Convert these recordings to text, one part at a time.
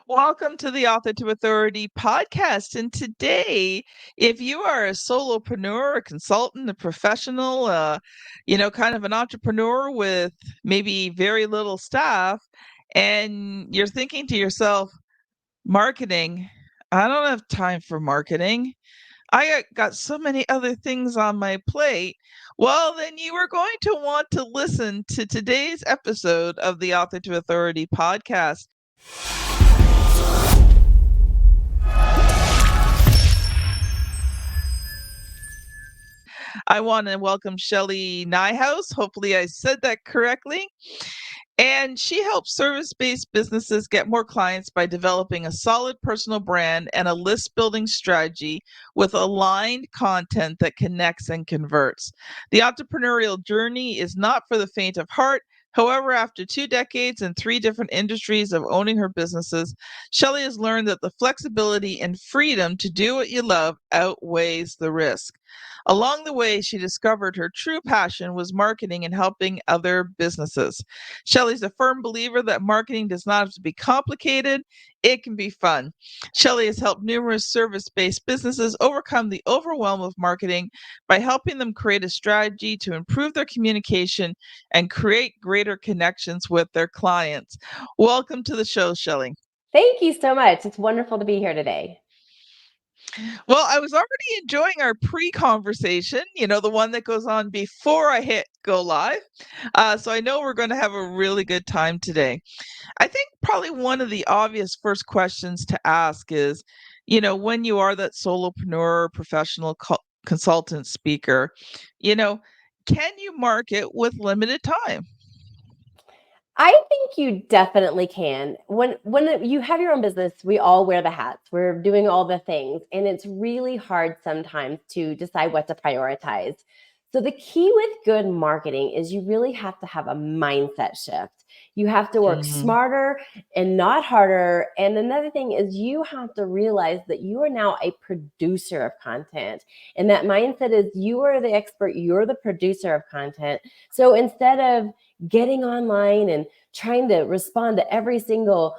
Welcome to the Author to Authority podcast. And today, if you are a solopreneur, a consultant, a professional, kind of an entrepreneur with maybe very little staff, and you're thinking to yourself, marketing, I don't have time for marketing. I got so many other things on my plate. Well, then you are going to want to listen to today's episode of the Author to Authority podcast. I want to welcome Shelly Niehaus. Hopefully, I said that correctly. And she helps service based businesses get more clients by developing a solid personal brand and a list building strategy with aligned content that connects and converts. The entrepreneurial journey is not for the faint of heart. However, after 2 decades and 3 different industries of owning her businesses, Shelly has learned that the flexibility and freedom to do what you love outweighs the risk. Along the way, she discovered her true passion was marketing and helping other businesses. Shelly's a firm believer that marketing does not have to be complicated, it can be fun. Shelly has helped numerous service based businesses overcome the overwhelm of marketing by helping them create a strategy to improve their communication and create greater connections with their clients. Welcome to the show, Shelly. Thank you so much. It's wonderful to be here today. Well, I was already enjoying our pre-conversation, the one that goes on before I hit go live. So I know we're going to have a really good time today. I think probably one of the obvious first questions to ask is, when you are that solopreneur, professional consultant speaker, can you market with limited time? I think you definitely can. When you have your own business, we all wear the hats. We're doing all the things, and it's really hard sometimes to decide what to prioritize. So the key with good marketing is you really have to have a mindset shift. You have to work Mhm. smarter and not harder. And another thing is you have to realize that you are now a producer of content. And that mindset is you are the expert, you're the producer of content. So instead of getting online and trying to respond to every single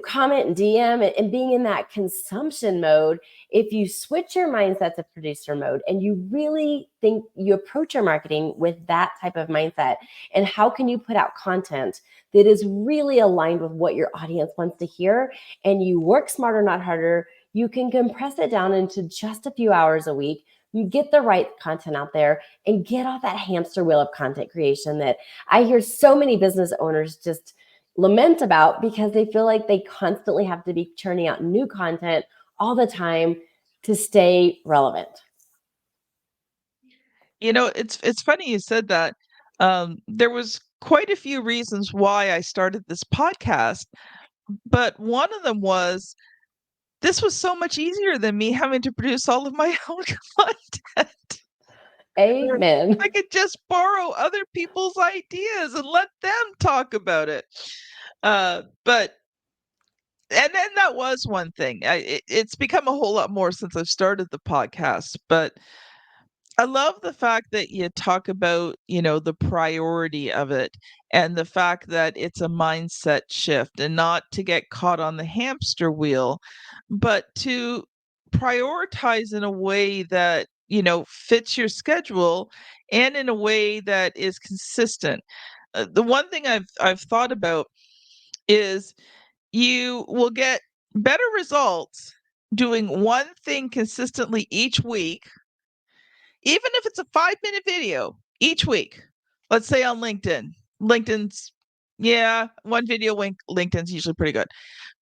comment and DM and being in that consumption mode, if you switch your mindset to producer mode and you really think you approach your marketing with that type of mindset, and how can you put out content that is really aligned with what your audience wants to hear, and you work smarter, not harder, you can compress it down into just a few hours a week. You get the right content out there and get off that hamster wheel of content creation that I hear so many business owners just lament about because they feel like they constantly have to be churning out new content all the time to stay relevant. It's funny you said that. There was quite a few reasons why I started this podcast, but one of them was this was so much easier than me having to produce all of my own content. Or Amen. I could just borrow other people's ideas and let them talk about it. But and then that was one thing. It's become a whole lot more since I've started the podcast, but I love the fact that you talk about, the priority of it and the fact that it's a mindset shift and not to get caught on the hamster wheel, but to prioritize in a way that, fits your schedule and in a way that is consistent. The one thing I've thought about is you will get better results doing one thing consistently each week, even if it's a 5-minute video each week. Let's say on LinkedIn. LinkedIn's, yeah, one video link, LinkedIn's usually pretty good.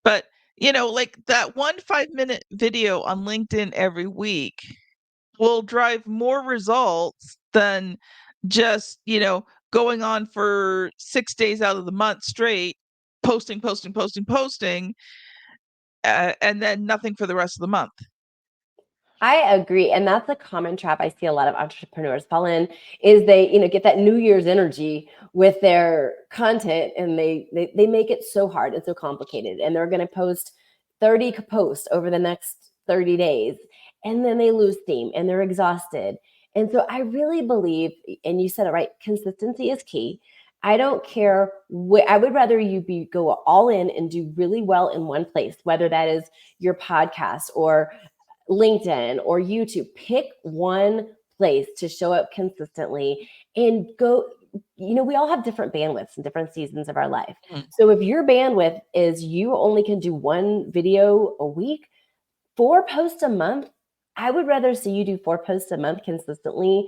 But, like that one 5-minute video on LinkedIn every week will drive more results than just, going on for 6 days out of the month straight, posting, and then nothing for the rest of the month. I agree. And that's a common trap I see a lot of entrepreneurs fall in is they, get that New Year's energy with their content and they make it so hard and so complicated. And they're going to post 30 posts over the next 30 days. And then they lose steam and they're exhausted. And so I really believe, and you said it right, consistency is key. I don't care. I would rather you go all in and do really well in one place, whether that is your podcast or LinkedIn or YouTube. Pick one place to show up consistently and go. We all have different bandwidths and different seasons of our life. Mm. So if your bandwidth is you only can do one video a week, 4 posts a month, I would rather see you do 4 posts a month consistently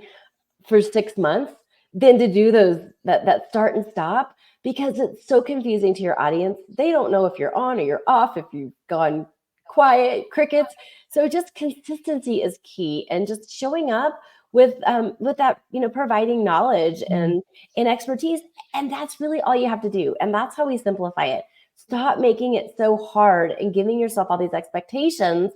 for 6 months than to do that start and stop, because it's so confusing to your audience. They don't know if you're on or you're off, if you've gone quiet, crickets. So just consistency is key, and just showing up with that, providing knowledge Mm. and expertise. And that's really all you have to do. And that's how we simplify it. Stop making it so hard and giving yourself all these expectations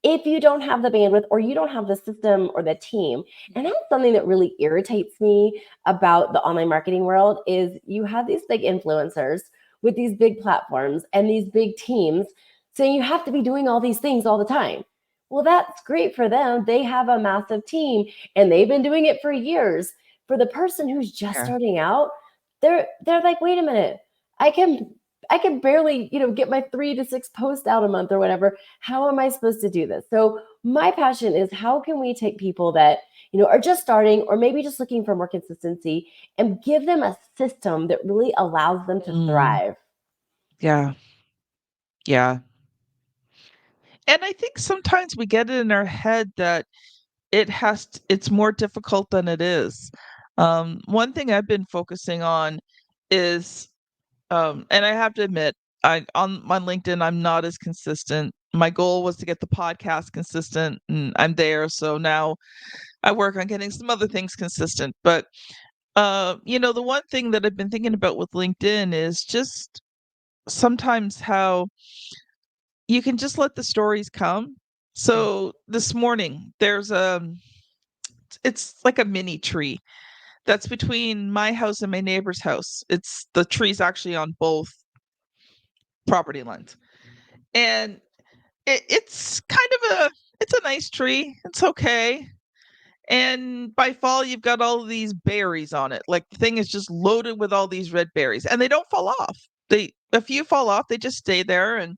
if you don't have the bandwidth or you don't have the system or the team. And that's something that really irritates me about the online marketing world is you have these big influencers with these big platforms and these big teams saying you have to be doing all these things all the time. Well, that's great for them. They have a massive team and they've been doing it for years. For the person who's just Yeah. starting out, they're like, wait a minute, I can I can barely, get my 3 to 6 posts out a month or whatever. How am I supposed to do this? So my passion is, how can we take people that, are just starting or maybe just looking for more consistency and give them a system that really allows them to Mm. thrive? Yeah. Yeah. And I think sometimes we get it in our head that it's more difficult than it is. One thing I've been focusing on is, and I have to admit, on LinkedIn, I'm not as consistent. My goal was to get the podcast consistent, and I'm there. So now I work on getting some other things consistent. But the one thing that I've been thinking about with LinkedIn is just sometimes how you can just let the stories come. So this morning, it's like a mini tree that's between my house and my neighbor's house. The tree's actually on both property lines. And it's a nice tree. It's okay. And by fall, you've got all of these berries on it. Like the thing is just loaded with all these red berries, and they don't fall off. A few fall off, they just stay there. And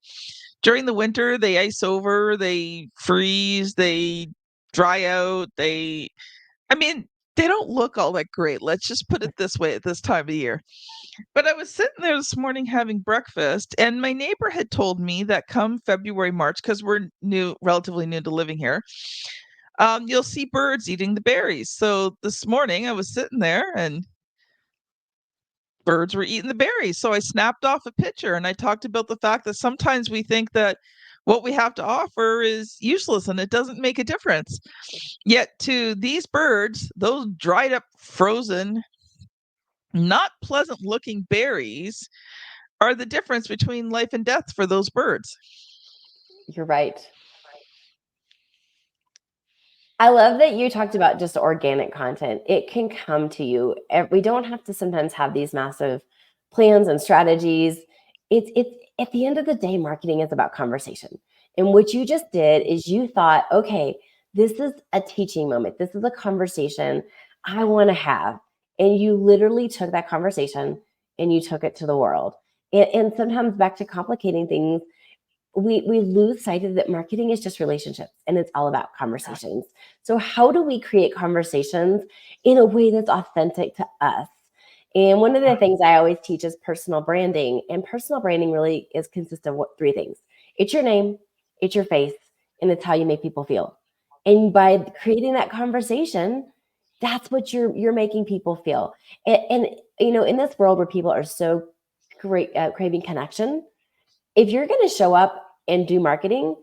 during the winter, they ice over, they freeze, they dry out. I mean, they don't look all that great. Let's just put it this way at this time of year. But I was sitting there this morning having breakfast, and my neighbor had told me that come February, March, because we're relatively new to living here, you'll see birds eating the berries. So this morning I was sitting there and birds were eating the berries. So I snapped off a picture and I talked about the fact that sometimes we think that what we have to offer is useless and it doesn't make a difference. Yet to these birds, those dried up, frozen, not pleasant looking berries are the difference between life and death for those birds. You're right. I love that you talked about just organic content. It can come to you. We don't have to sometimes have these massive plans and strategies. It's at the end of the day, marketing is about conversation. And what you just did is you thought, okay, this is a teaching moment. This is a conversation I want to have. And you literally took that conversation and you took it to the world. And sometimes, back to complicating things, we lose sight of that marketing is just relationships and it's all about conversations. So how do we create conversations in a way that's authentic to us? And one of the things I always teach is personal branding. And personal branding really is consists of three things. It's your name, it's your face, and it's how you make people feel. And by creating that conversation, that's what you're making people feel. And in this world where people are so great craving connection, if you're going to show up and do marketing,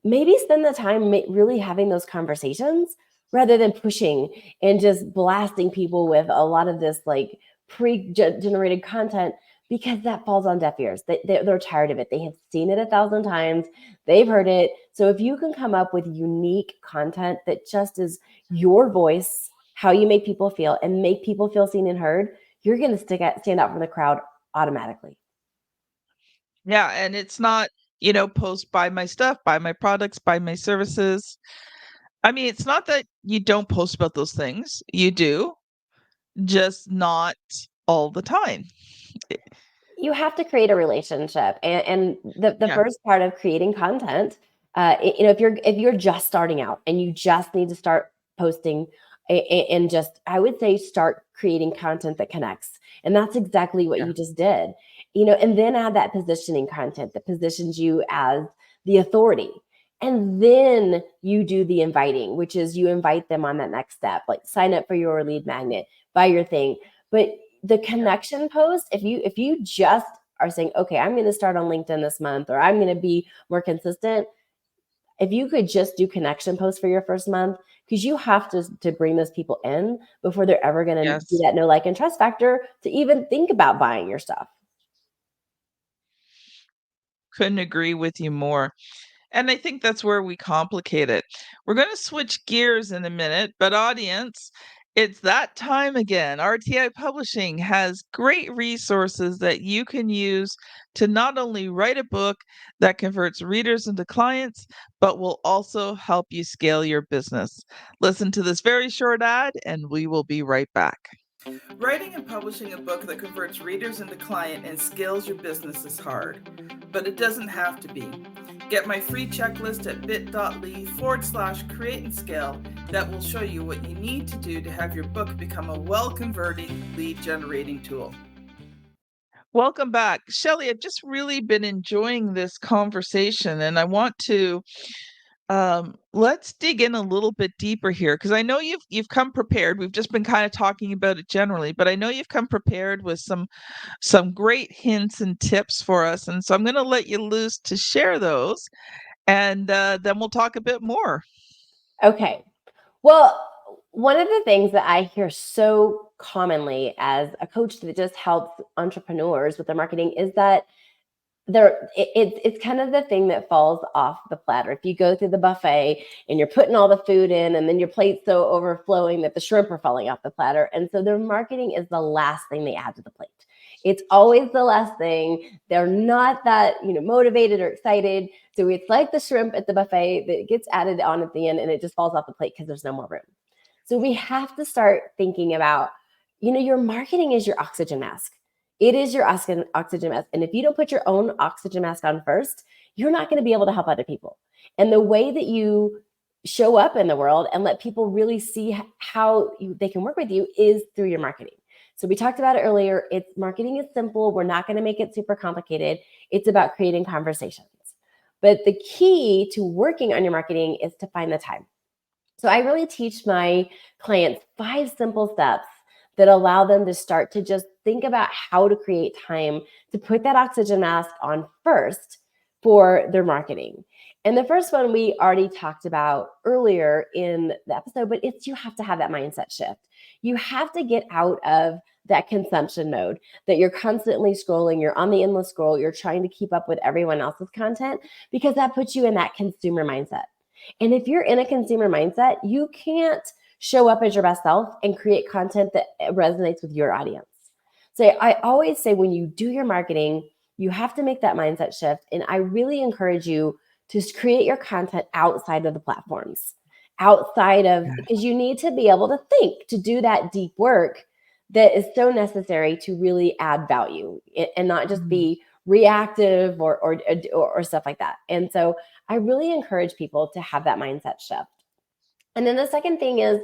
maybe spend the time really having those conversations rather than pushing and just blasting people with a lot of this like pre-generated content, because that falls on deaf ears. They're tired of it. They have seen it 1,000 times. They've heard it. So if you can come up with unique content that just is your voice, how you make people feel, and make people feel seen and heard, you're going to stand out from the crowd automatically. Yeah, and it's not, post buy my stuff, buy my products, buy my services. I mean, it's not that you don't post about those things. You do, just not all the time. You have to create a relationship, and the Yeah. first part of creating content, if you're just starting out and you just need to start posting, and just, I would say, start creating content that connects, and that's exactly what Yeah. you just did. And then add that positioning content that positions you as the authority. And then you do the inviting, which is you invite them on that next step, like sign up for your lead magnet, buy your thing. But the connection post, if you just are saying, okay, I'm going to start on LinkedIn this month, or I'm going to be more consistent, if you could just do connection posts for your first month, because you have to bring those people in before they're ever going to do Yes. that know, like, and trust factor to even think about buying your stuff. Couldn't agree with you more. And I think that's where we complicate it. We're going to switch gears in a minute, but audience, it's that time again. RTI Publishing has great resources that you can use to not only write a book that converts readers into clients, but will also help you scale your business. Listen to this very short ad, and we will be right back. Writing and publishing a book that converts readers into client and scales your business is hard, but it doesn't have to be. Get my free checklist at bit.ly/create and scale that will show you what you need to do to have your book become a well-converting lead generating tool. Welcome back. Shelly, I've just really been enjoying this conversation, and I want to let's dig in a little bit deeper here, because I know you've come prepared. We've just been kind of talking about it generally, but I know you've come prepared with some great hints and tips for us, and so I'm going to let you loose to share those, and then we'll talk a bit more. Okay. Well, one of the things that I hear so commonly as a coach that just helps entrepreneurs with their marketing is that it's kind of the thing that falls off the platter. If you go through the buffet and you're putting all the food in, and then your plate's so overflowing that the shrimp are falling off the platter. And so their marketing is the last thing they add to the plate. It's always the last thing. They're not that, motivated or excited. So it's like the shrimp at the buffet that gets added on at the end, and it just falls off the plate because there's no more room. So we have to start thinking about, your marketing is your oxygen mask. It is your oxygen mask. And if you don't put your own oxygen mask on first, you're not going to be able to help other people. And the way that you show up in the world and let people really see how they can work with you is through your marketing. So we talked about it earlier. Marketing is simple. We're not going to make it super complicated. It's about creating conversations. But the key to working on your marketing is to find the time. So I really teach my clients 5 simple steps that allow them to start to just think about how to create time to put that oxygen mask on first for their marketing. And the first one we already talked about earlier in the episode, but you have to have that mindset shift. You have to get out of that consumption mode that you're constantly scrolling, you're on the endless scroll, you're trying to keep up with everyone else's content, because that puts you in that consumer mindset. And if you're in a consumer mindset, you can't show up as your best self and create content that resonates with your audience. So I always say, when you do your marketing, you have to make that mindset shift. And I really encourage you to create your content outside of the platforms, because you need to be able to think, to do that deep work that is so necessary to really add value and not just be reactive or stuff like that. And so I really encourage people to have that mindset shift. And then the second thing is,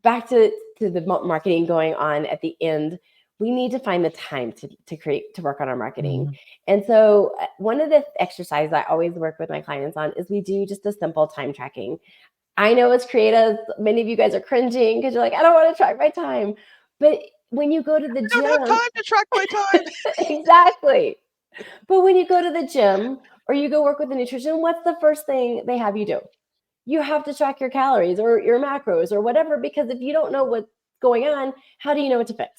back to the marketing going on at the end, we need to find the time to work on our marketing. Mhm. And so one of the exercises I always work with my clients on is we do just a simple time tracking. I know as creatives, many of you guys are cringing because you're like, I don't want to track my time. But when you go to the I don't have gym, time to track my time. exactly. But when you go to the gym or you go work with a nutrition, what's the first thing they have you do? You have to track your calories or your macros or whatever, because if you don't know what's going on, how do you know what to fix?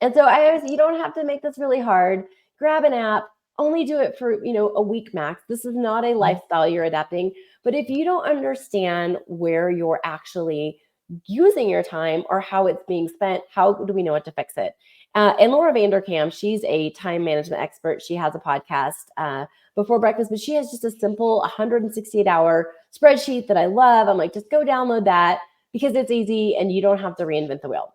And so you don't have to make this really hard. Grab an app, only do it for, a week max. This is not a lifestyle you're adapting. But if you don't understand where you're actually using your time or how it's being spent, how do we know what to fix it? And Laura Vanderkam, she's a time management expert. She has a podcast, Before Breakfast, but she has just a simple 168-hour spreadsheet that I love. I'm like, just go download that because it's easy and you don't have to reinvent the wheel.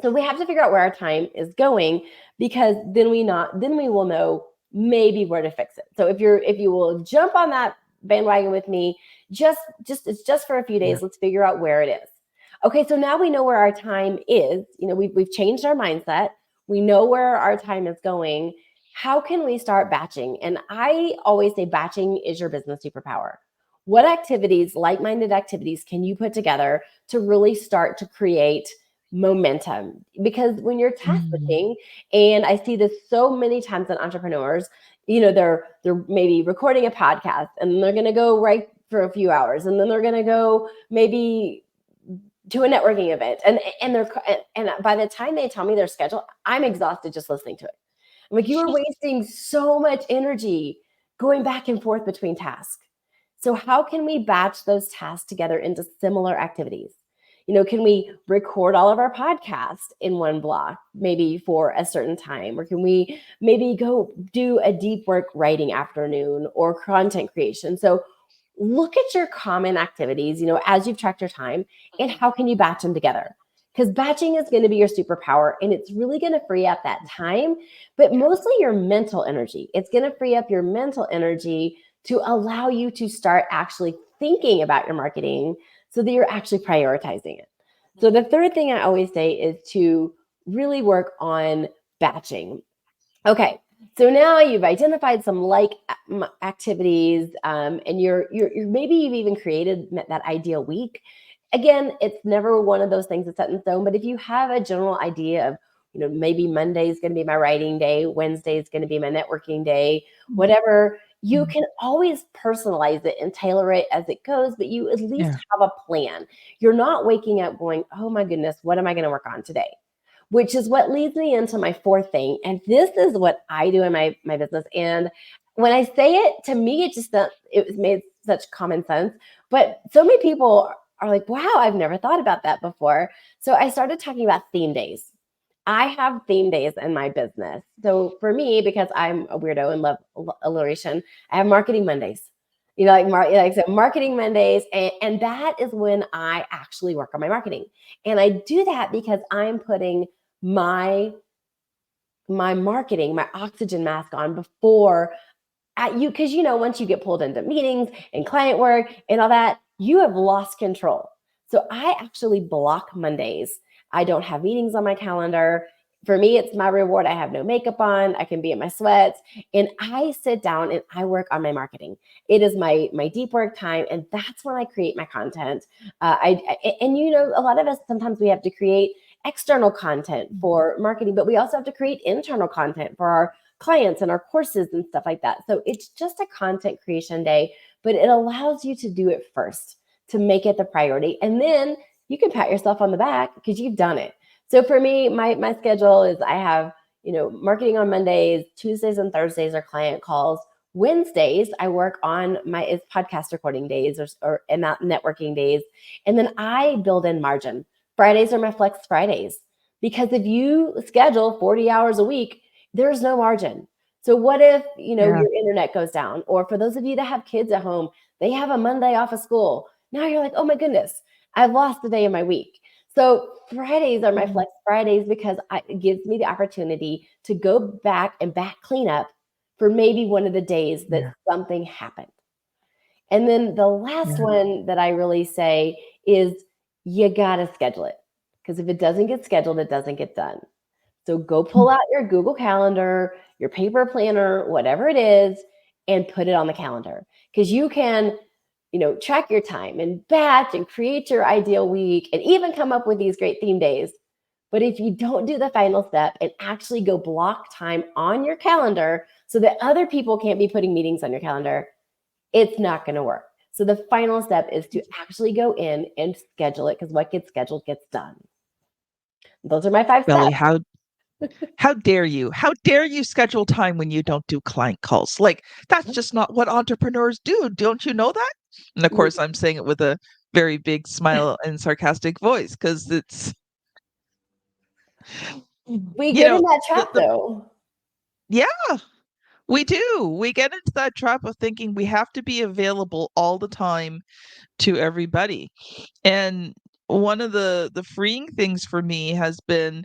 So we have to figure out where our time is going, because then we will know maybe where to fix it. So if you will jump on that bandwagon with me, just it's just for a few days. Yeah. Let's figure out where it is. Okay, so now we know where our time is. We've changed our mindset. We know where our time is going. How can we start batching? And I always say batching is your business superpower. What activities, like-minded activities, can you put together to really start to create momentum? Because when you're task Mm. switching, and I see this so many times in entrepreneurs, they're maybe recording a podcast, and they're going to go write for a few hours, and then they're going to go maybe to a networking event, and by the time they tell me their schedule, I'm exhausted just listening to it. I'm like, you are wasting so much energy going back and forth between tasks. So how can we batch those tasks together into similar activities? Can we record all of our podcasts in one block, maybe for a certain time? Or can we maybe go do a deep work writing afternoon or content creation? So look at your common activities, as you've tracked your time, and how can you batch them together? Because batching is going to be your superpower, and it's really going to free up that time, but mostly your mental energy. It's going to free up your mental energy to allow you to start actually thinking about your marketing so that you're actually prioritizing it. So the third thing I always say is to really work on batching. Okay, so now you've identified some activities, and you're maybe you've even created that ideal week. Again, it's never one of those things that's set in stone, but if you have a general idea of, maybe Monday is going to be my writing day, Wednesday is going to be my networking day, whatever, you Mm. can always personalize it and tailor it as it goes, but you at least Yeah. have a plan. You're not waking up going, oh my goodness, what am I going to work on today? Which is what leads me into my fourth thing. And this is what I do in my business. And when I say it, to me, it made such common sense. But so many people are like, wow, I've never thought about that before. So I started talking about theme days. I have theme days in my business. So for me, because I'm a weirdo and love alliteration, I have marketing Mondays. Like I said, marketing Mondays, and that is when I actually work on my marketing. And I do that because I'm putting my marketing, my oxygen mask on before at you, because once you get pulled into meetings and client work and all that, you have lost control. So I actually block Mondays. I don't have meetings on my calendar. For me, it's my reward. I have no makeup on. I can be in my sweats, and I sit down and I work on my marketing. It is my deep work time, and that's when I create my content. And a lot of us, sometimes we have to create external content for marketing, but we also have to create internal content for our clients and our courses and stuff like that. So it's just a content creation day, but it allows you to do it first, to make it the priority. And then you can pat yourself on the back because you've done it. So for me, my schedule is I have, marketing on Mondays, Tuesdays and Thursdays are client calls. Wednesdays, I work on it's podcast recording days or and not networking days. And then I build in margin. Fridays are my flex Fridays. Because if you schedule 40 hours a week, there's no margin. So what if, Yeah. your internet goes down? Or for those of you that have kids at home, they have a Monday off of school. Now you're like, oh my goodness, I've lost a day in my week. So Fridays are my Mm. flex Fridays because it gives me the opportunity to go back and back clean up for maybe one of the days that Yeah. something happened. And then the last Yeah. one that I really say is you got to schedule it. Because if it doesn't get scheduled, it doesn't get done. So go pull out your Google Calendar, your paper planner, whatever it is, and put it on the calendar. Because you can, track your time and batch and create your ideal week and even come up with these great theme days. But if you don't do the final step and actually go block time on your calendar so that other people can't be putting meetings on your calendar, it's not going to work. So the final step is to actually go in and schedule it, because what gets scheduled gets done. Those are my 5 Shelly, steps. how dare you? How dare you schedule time when you don't do client calls? Like, that's just not what entrepreneurs do. Don't you know that? And of course, I'm saying it with a very big smile and sarcastic voice because it's, We you get know, in that trap the though. yeah, we do. We get into that trap of thinking we have to be available all the time to everybody. And one of the freeing things for me has been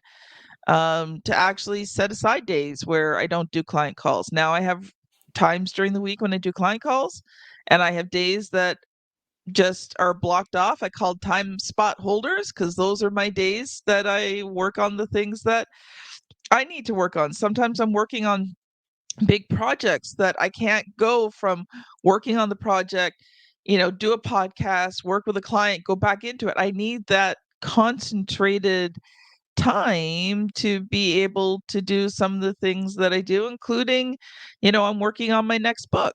to actually set aside days where I don't do client calls. Now I have times during the week when I do client calls, and I have days that just are blocked off. I call time spot holders because those are my days that I work on the things that I need to work on. Sometimes I'm working on big projects that I can't go from working on the project, do a podcast, work with a client, go back into it. I need that concentrated time to be able to do some of the things that I do, including, I'm working on my next book.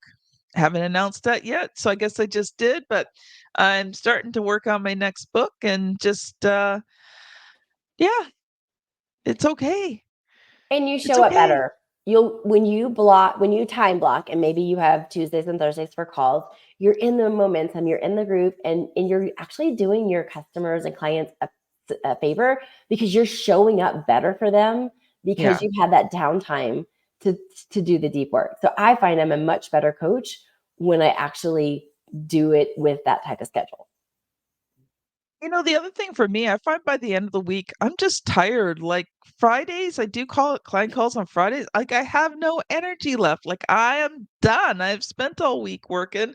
Haven't announced that yet, so I guess I just did, but I'm starting to work on my next book and just yeah, it's okay. And you It's show up okay. better. When you time block, and maybe you have Tuesdays and Thursdays for calls, you're in the momentum, you're in the group, and you're actually doing your customers and clients a favor because you're showing up better for them because Yeah. you've had that downtime to to do the deep work. So I find I'm a much better coach when I actually do it with that type of schedule. The other thing for me, I find by the end of the week, I'm just tired. Like Fridays, I do call it client calls on Fridays. Like I have no energy left. Like I am done. I've spent all week working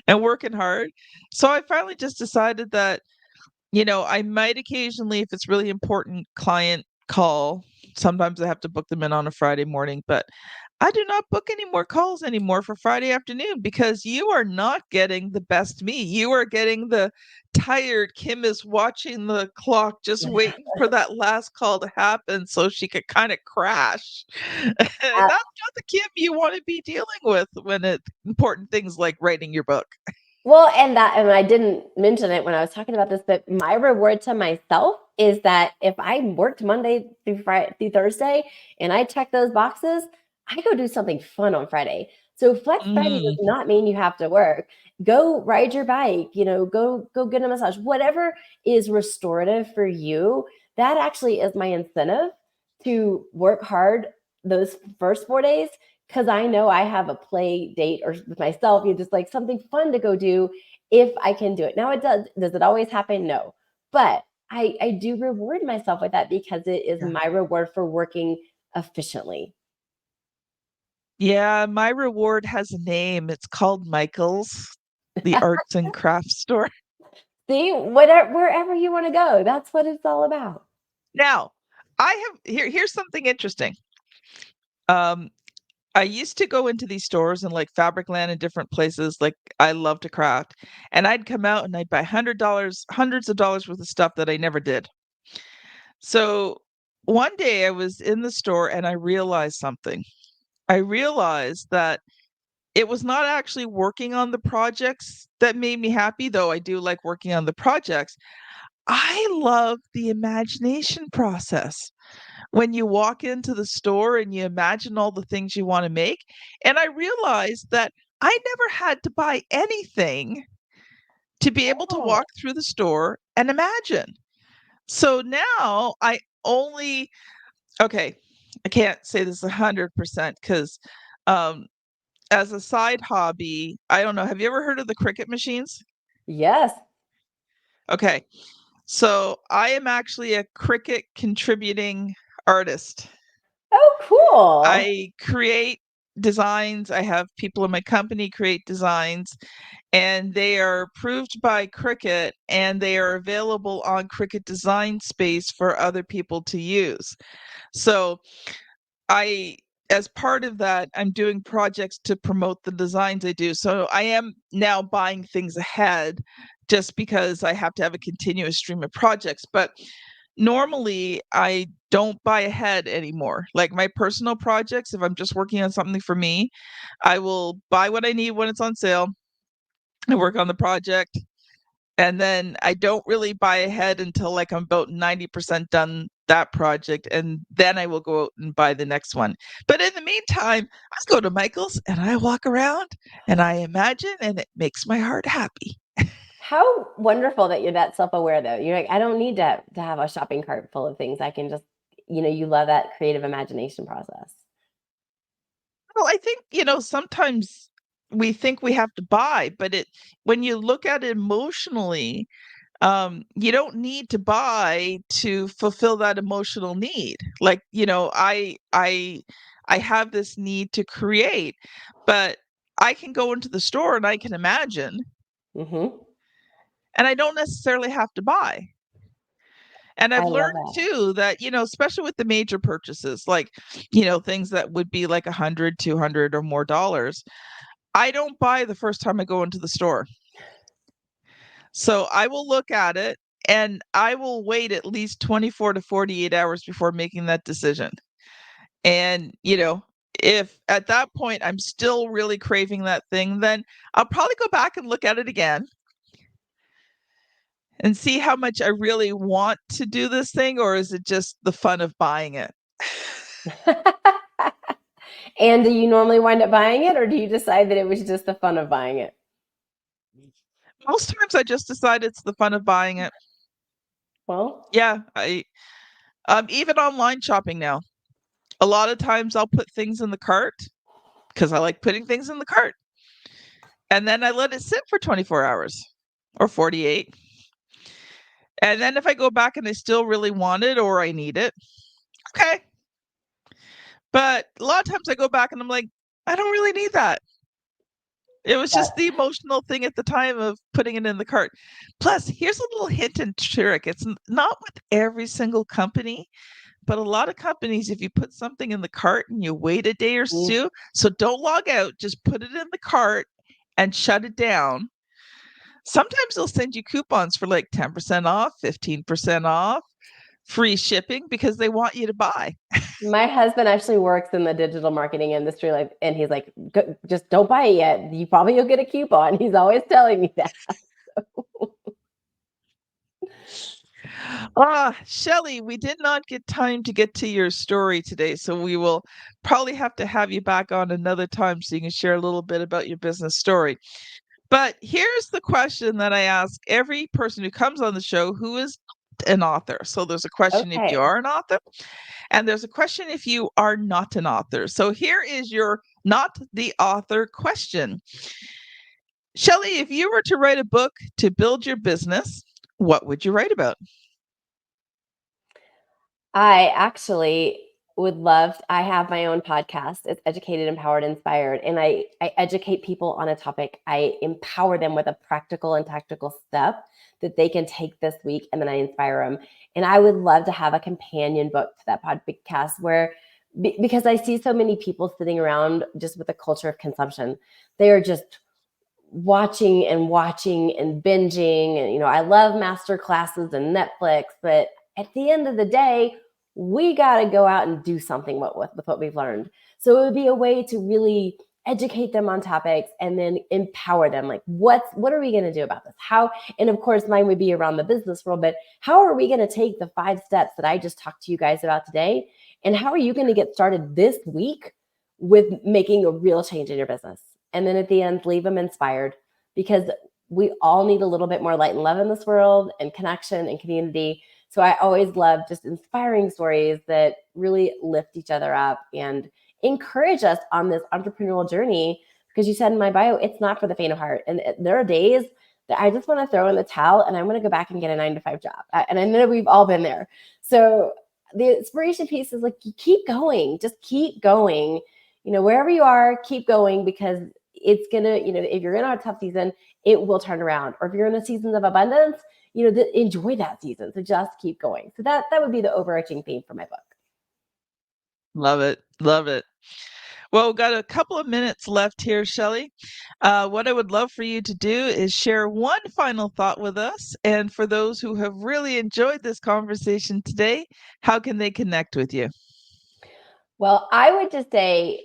and working hard. So I finally just decided that, I might occasionally, if it's really important client call, sometimes I have to book them in on a Friday morning, but I do not book any more calls anymore for Friday afternoon because you are not getting the best me. You are getting the tired Kim is watching the clock, just waiting for that last call to happen so she could kind of crash. And that's not the Kim you want to be dealing with when it's important things like writing your book. Well, and I didn't mention it when I was talking about this, but my reward to myself is that if I worked Monday through Friday through Thursday and I check those boxes, I go do something fun on Friday. So Flex Friday does Mm, not mean you have to work. Go ride your bike, go get a massage. Whatever is restorative for you, that actually is my incentive to work hard those first 4 days because I know I have a play date or with myself, just like something fun to go do if I can do it. Now it does it always happen? No. But I do reward myself with that because it is yeah. my reward for working efficiently. Yeah, my reward has a name. It's called Michael's, the arts and crafts store. See, whatever wherever you want to go, that's what it's all about. Now, here's something interesting. Um, I used to go into these stores and like Fabricland and different places, like I love to craft, and I'd come out and I'd buy $100, hundreds of dollars worth of stuff that I never did. So one day I was in the store and I realized something. I realized that it was not actually working on the projects that made me happy, though I do like working on the projects. I love the imagination process. When you walk into the store and you imagine all the things you wanna make, and I realized that I never had to buy anything to be able to Oh, walk through the store and imagine. So now I only okay, I can't say this 100% 'cause, um, as a side hobby, I don't know, have you ever heard of the Cricut machines? yes. Okay, so I am actually a Cricut contributing artist. Oh, cool. I create designs. I have people in my company create designs, and they are approved by Cricut, and they are available on Cricut Design Space for other people to use. So I as part of that, I'm doing projects to promote the designs I do. So I am now buying things ahead just because I have to have a continuous stream of projects. But normally, I don't buy ahead anymore. Like my personal projects, if I'm just working on something for me, I will buy what I need when it's on sale and work on the project. And then I don't really buy ahead until like I'm about 90% done that project. And then I will go out and buy the next one. But in the meantime, I go to Michael's and I walk around and I imagine, and it makes my heart happy. How wonderful that you're that self-aware though. You're like, I don't need to have a shopping cart full of things. I can just, you love that creative imagination process. Well, I think, sometimes we think we have to buy, but when you look at it emotionally, You don't need to buy to fulfill that emotional need. Like, I have this need to create, but I can go into the store and I can imagine, Mm-hmm. and I don't necessarily have to buy. And I I've love learned that. too that, especially with the major purchases, like, things that would be like 100, 200 or more dollars, I don't buy the first time I go into the store. So I will look at it and I will wait at least 24 to 48 hours before making that decision. And, if at that point I'm still really craving that thing, then I'll probably go back and look at it again and see how much I really want to do this thing, or is it just the fun of buying it? And do you normally wind up buying it, or do you decide that it was just the fun of buying it? Most times I just decide it's the fun of buying it. Well, Yeah, I even online shopping now. A lot of times I'll put things in the cart because I like putting things in the cart. And then I let it sit for 24 hours or 48. And then if I go back and I still really want it or I need it, okay. But a lot of times I go back and I'm like, I don't really need that. It was that, just the emotional thing at the time of putting it in the cart. Plus, here's a little hint and trick. It's not with every single company, but a lot of companies, if you put something in the cart and you wait a day or mm, two, so don't log out, just put it in the cart and shut it down. Sometimes they'll send you coupons for like 10% off, 15% off, free shipping because they want you to buy. my husband actually works in the digital marketing industry, like, and he's like, just don't buy it yet. You probably will get a coupon. He's always telling me that. Shelly, we did not get time to get to your story today, so we will probably have to have you back on another time so you can share a little bit about your business story. But here's the question that I ask every person who comes on the show who is an author. So there's a question if you Okay. are an author, and there's a question if you are not an author. So here is your not the author question. Shelly, if you were to write a book to build your business, what would you write about? I actually would love, I have my own podcast. It's Educated, Empowered, Inspired. And I educate people on a topic. I empower them with a practical and tactical step that they can take this week. And then I inspire them. And I would love to have a companion book to that podcast where, because I see so many people sitting around just with a culture of consumption. They are just watching and binging. And, I love master classes and Netflix, but at the end of the day, we got to go out and do something with what we've learned. So it would be a way to really educate them on topics and then empower them. Like, what are we going to do about this? How, and of course, mine would be around the business world, but how are we going to take the 5 steps that I just talked to you guys about today? And how are you going to get started this week with making a real change in your business? And then at the end, leave them inspired, because we all need a little bit more light and love in this world, and connection and community. So I always love just inspiring stories that really lift each other up and encourage us on this entrepreneurial journey. Because you said in my bio, it's not for the faint of heart. And there are days that I just want to throw in the towel and I want to go back and get a 9-to-5 job. And I know we've all been there. So the inspiration piece is like, keep going, just keep going. Wherever you are, keep going, because it's gonna, if you're in a tough season, it will turn around. Or if you're in a season of abundance, enjoy that season. So just keep going. So that would be the overarching theme for my book. Love it. Love it. Well, we've got a couple of minutes left here, Shelly. What I would love for you to do is share one final thought with us. And for those who have really enjoyed this conversation today, how can they connect with you? Well, I would just say,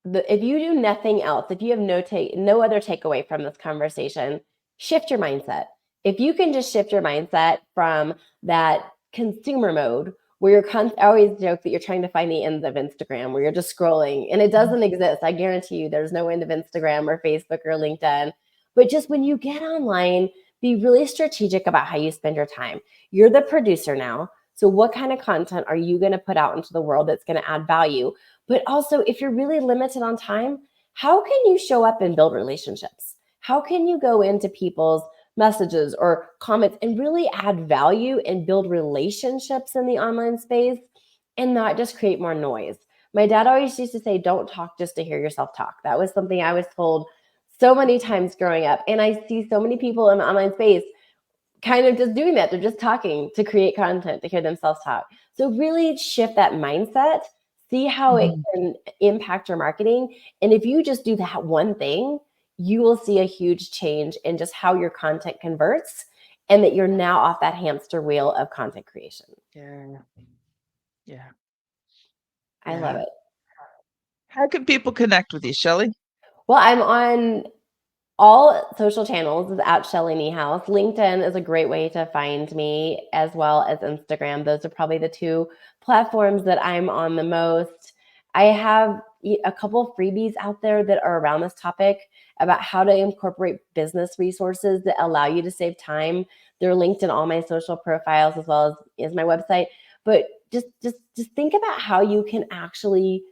if you do nothing else, if you have no other takeaway from this conversation, shift your mindset. If you can just shift your mindset from that consumer mode where I always joke that you're trying to find the ends of Instagram, where you're just scrolling and it doesn't exist. I guarantee you there's no end of Instagram or Facebook or LinkedIn. But just when you get online, be really strategic about how you spend your time. You're the producer now. So what kind of content are you going to put out into the world that's going to add value? But also, if you're really limited on time, how can you show up and build relationships? How can you go into people's messages or comments and really add value and build relationships in the online space and not just create more noise. My dad always used to say, don't talk just to hear yourself talk. That was something I was told so many times growing up. And I see so many people in the online space kind of just doing that. They're just talking to create content, to hear themselves talk. So really shift that mindset, see how it Mhm. can impact your marketing. And if you just do that one thing, you will see a huge change in just how your content converts and that you're now off that hamster wheel of content creation. Yeah. Yeah. I love Yeah. it. How can people connect with you, Shelly? Well, I'm on all social channels is at Shelly Niehaus. LinkedIn is a great way to find me, as well as Instagram. Those are probably the two platforms that I'm on the most. I have a couple of freebies out there that are around this topic about how to incorporate business resources that allow you to save time. They're linked in all my social profiles as well as my website. But just think about how you can actually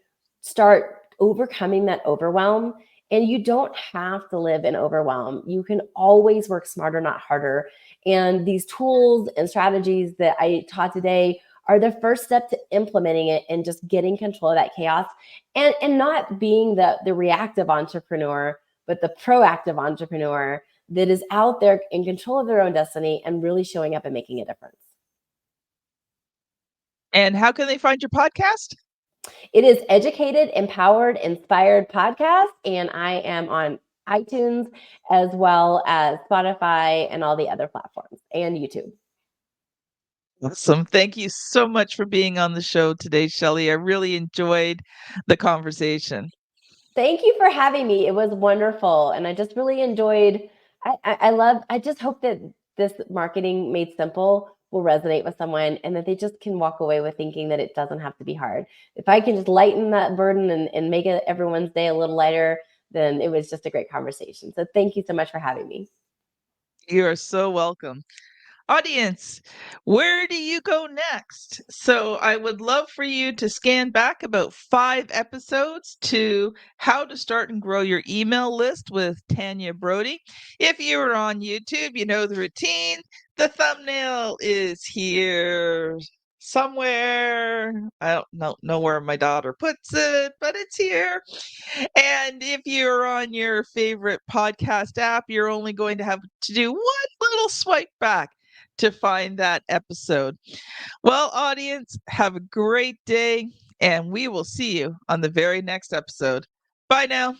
start overcoming that overwhelm, and you don't have to live in overwhelm. You can always work smarter, not harder. And these tools and strategies that I taught today are the first step to implementing it and just getting control of that chaos, and not being the reactive entrepreneur, but the proactive entrepreneur that is out there in control of their own destiny and really showing up and making a difference. And how can they find your podcast? It is Educated, Empowered, Inspired Podcast, and I am on iTunes as well as Spotify and all the other platforms and YouTube. Awesome. Thank you so much for being on the show today, Shelly. I really enjoyed the conversation. Thank you for having me. It was wonderful, and I just really enjoyed. I love. I just hope that this marketing made simple will resonate with someone, and that they just can walk away with thinking that it doesn't have to be hard. If I can just lighten that burden and make it everyone's day a little lighter, then it was just a great conversation. So thank you so much for having me. You are so welcome. Audience, where do you go next? So I would love for you to scan back about 5 episodes to how to start and grow your email list with Tanya Brody. If you are on YouTube, you know the routine. The thumbnail is here somewhere. I don't know where my daughter puts it, but it's here. And if you're on your favorite podcast app, you're only going to have to do one little swipe back to find that episode. Well, audience, have a great day, and we will see you on the very next episode. Bye now.